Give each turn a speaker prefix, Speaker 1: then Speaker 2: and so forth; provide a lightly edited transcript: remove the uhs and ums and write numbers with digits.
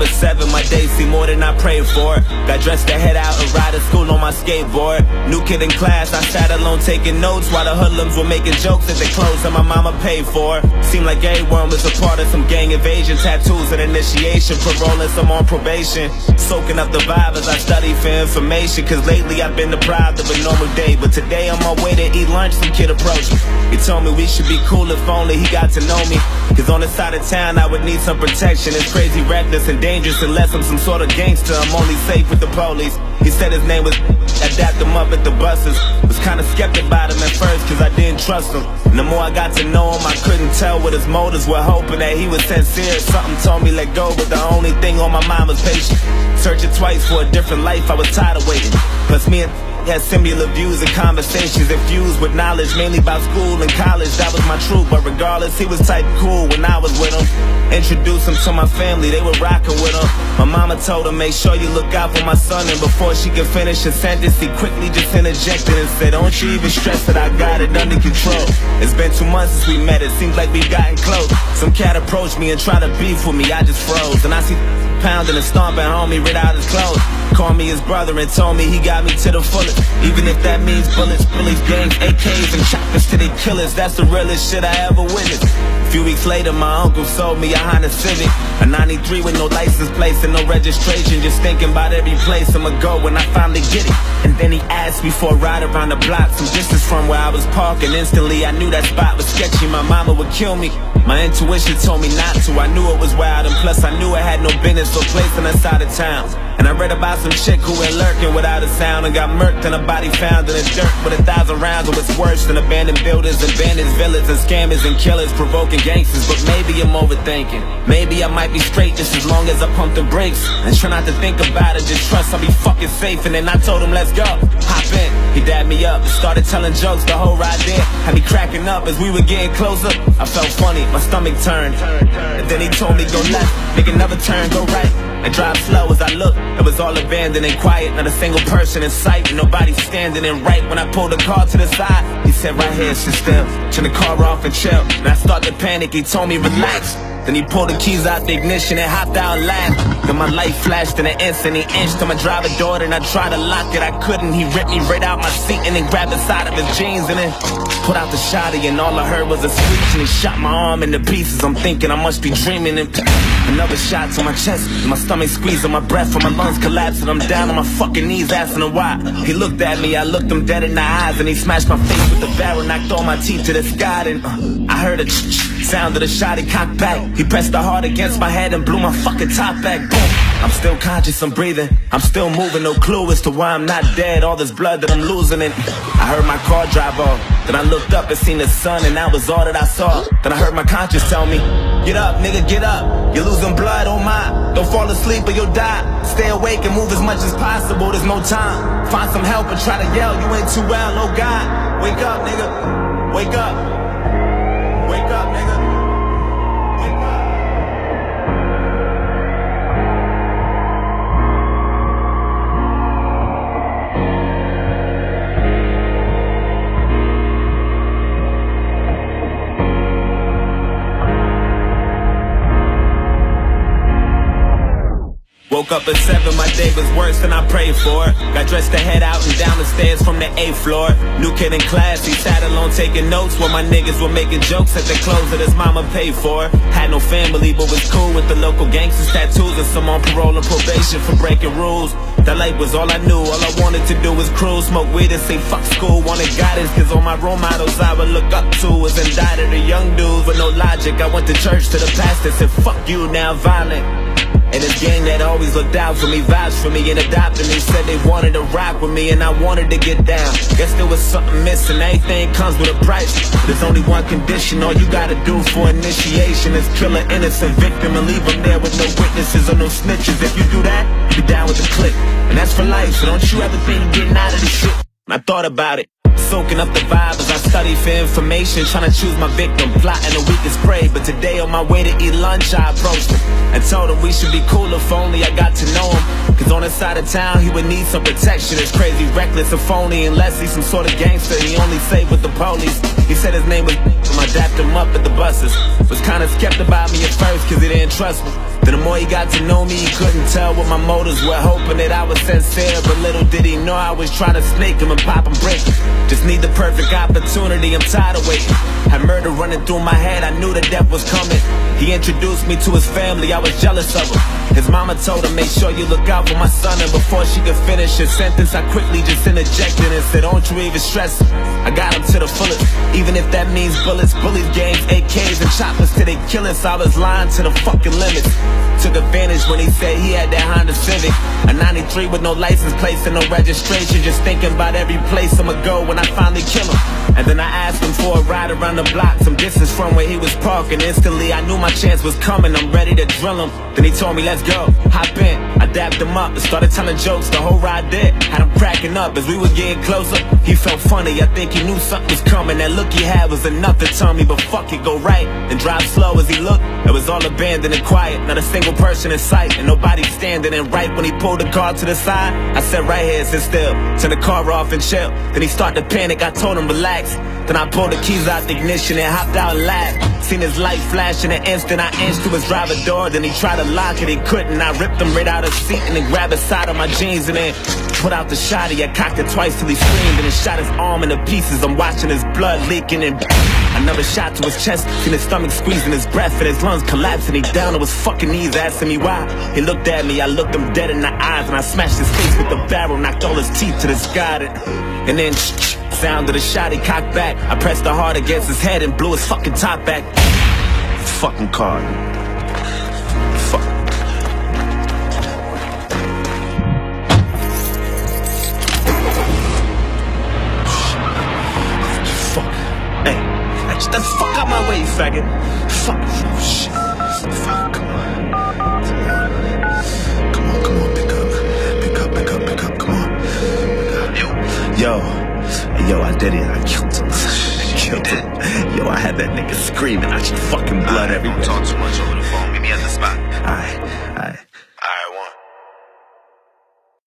Speaker 1: at 7, my days seem more than I prayed for. Got dressed to head out and ride to school on my skateboard. New kid in class, I sat alone taking notes while the hoodlums were making jokes at the clothes that my mama paid for. Seemed like everyone was a part of some gang invasion. Tattoos and initiation, parole and some on probation. Soaking up the vibe as I study for information, cause lately I've been deprived of a normal day. But today on my way to eat lunch, some kid approached me. He told me we should be cool if only he got to know me, cause on the side of town I would need some protection. It's crazy, reckless and dangerous unless I'm some sort of gangster. I'm only safe with the police. He said his name was, I dapped him up at the buses. Was kinda skeptic about him at first cause I didn't trust him. And the more I got to know him, I couldn't tell what his motives were, hoping that he was sincere. Something told me let go, but the only thing on my mind was patience. Searching twice for a different life, I was tired of waiting. Plus me and had similar views and conversations infused with knowledge, mainly about school and college. That was my truth, but regardless, he was type cool when I was with him. Introduced him to my family, they were rocking with him. My mama told him, make sure you look out for my son. And before she could finish a sentence, he quickly just interjected and said, don't you even stress that I got it under control. It's been 2 months since we met, it seems like we've gotten close. Some cat approached me and tried to beef with me, I just froze. And I see pounding and stomping homie rid out his clothes. Called me his brother and told me he got me to the fullest. Even if that means bullets, bullies, gangs, AKs, and choppers to their killers. That's the realest shit I ever witnessed. A few weeks later, my uncle sold me a Honda Civic, a 93 with no license plates and no registration. Just thinking about every place I'ma go when I finally get it. And then he asked me for a ride around the block, some distance from where I was parking. Instantly, I knew that spot was sketchy. My mama would kill me. My intuition told me not to. I knew it was wild, and plus I knew it had no business or place on that side of town. And I read about some chick who went lurking without a sound and got murked and her body found in the dirt with 1,000 rounds. It was worse than abandoned buildings, abandoned villas, and scammers and killers provoking gangsters. But maybe I'm overthinking. Maybe I might be straight just as long as I pump the brakes and try not to think about it. Just trust I'll be fucking safe. And then I told him, let's go. Hop in. He dabbed me up and started telling jokes the whole ride there. Had me cracking up as we were getting closer. I felt funny, my stomach turned. And then he told me go left, make another turn, go right, and drive slow. As I looked, it was all abandoned and quiet, not a single person in sight, and nobody standing. And right when I pulled the car to the side, he said right here, sit still, turn the car off and chill. And I started to panic, he told me relax. Then he pulled the keys out the ignition and hopped out and laughed. Then my light flashed in an instant. He inched on my driver door and I tried to lock it, I couldn't. He ripped me right out my seat and then grabbed the side of his jeans and then put out the shotty, and all I heard was a screech, and he shot my arm into pieces. I'm thinking I must be dreaming, and another shot to my chest, and my stomach squeezing, my breath from my lungs collapsing. I'm down on my fucking knees asking him why. He looked at me, I looked him dead in the eyes, and he smashed my face with the barrel, knocked all my teeth to the sky. And I heard a sound of the shot, he cocked back. He pressed the hard against my head and blew my fucking top back. Boom. I'm still conscious, I'm breathing, I'm still moving, no clue as to why I'm not dead. All this blood that I'm losing, and I heard my car drive off. Then I looked up and seen the sun, and that was all that I saw. Then I heard my conscience tell me, get up, nigga, get up. You're losing blood, oh my. Don't fall asleep or you'll die. Stay awake and move as much as possible, there's no time. Find some help and try to yell, you ain't too well, oh God. Wake up, nigga, wake up. Wake up, nigga. Woke up at 7, my day was worse than I prayed for. Got dressed to head out and down the stairs from the 8th floor. New kid in class, he sat alone taking notes while my niggas were making jokes at the clothes that his mama paid for. Had no family but was cool with the local gangsters, tattoos, and some on parole and probation for breaking rules. That life was all I knew, all I wanted to do was cruise, smoke weed and say fuck school. Wanted guidance cause all my role models I would look up to was indicted, the young dudes with no logic. I went to church to the pastor, said fuck you, now I'm violent. And this gang that always looked out for me, vouched for me and adopted me, said they wanted to rock with me and I wanted to get down. Guess there was something missing, everything comes with a price. There's only one condition, all you gotta do for initiation is kill an innocent victim and leave them there with no witnesses or no snitches. If you do that, you're down with the clique. And that's for life, so don't you ever think of getting out of this shit. I thought about it, soaking up the vibe as I study for information, trying to choose my victim, plotting the weakest prey. But today on my way to eat lunch, I approached him and told him we should be cool if only I got to know him. Cause on the side of town, he would need some protection. It's crazy, reckless, and phony, unless he's some sort of gangster. He only safe with the police. He said his name was, I dapped him up at the buses. Was kinda skeptic about me at first cause he didn't trust me. Then the more he got to know me, he couldn't tell what my motives were, hoping that I was sincere. But little did he know I was trying to snake him and pop and break him. Just need the perfect opportunity, I'm tired of waiting. Had murder running through my head, I knew the death was coming. He introduced me to his family, I was jealous of him. His mama told him, make sure you look out for my son. And before she could finish his sentence, I quickly just interjected and said, don't you even stress it, I got him to the fullest. Even if that means bullets, bullies, gangs, AKs, and choppers till they kill us. I was lying to the fucking limits. Took advantage when he said he had that Honda Civic, a 93 with no license plates and no registration. Just thinking about every place I'ma go when I finally kill him. And then I asked him for a ride around the block, some distance from where he was parking. Instantly I knew my chance was coming, I'm ready to drill him. Then he told me, let's go, hop in. I dapped him up and started telling jokes, the whole ride did. Had him cracking up as we were getting closer. He felt funny, I think he knew something was coming. That look he had was enough to tell me, but fuck it, go right and drive slow. As he looked, it was all abandoned and quiet, not a single person in sight, and nobody standing. And right when he pulled the car to the side, I said right here, sit still, turn the car off and chill. Then he started to panic, I told him relax. Then I pulled the keys out the ignition and hopped out and laughed. Seen his light flash in an instant, I inched to his driver door. Then he tried to lock it, he couldn't. I ripped him right out of the seat and then grabbed the side of my jeans and then put out the shotty. I cocked it twice till he screamed and then shot his arm into pieces. I'm watching his blood leaking and another shot to his chest. Seen his stomach squeezing his breath and his lungs collapsing. He down on his fucking knees asking me why. He looked at me, I looked him dead in the eyes and I smashed his face with the barrel, knocked all his teeth to the sky. And then sound of the shot, he cocked back. I pressed the hard against his head and blew his fucking top back. Fucking car. Fuck. Fuck. Hey, get the fuck out my way, you faggot. Fuck. Oh, shit. Fuck, come on. Come on, come on, pick up, come on. Yo, I did it. I killed him. Yo, I had that nigga screaming. I just fucking blood everywhere.
Speaker 2: Don't talk too much over the phone. Meet me at the spot.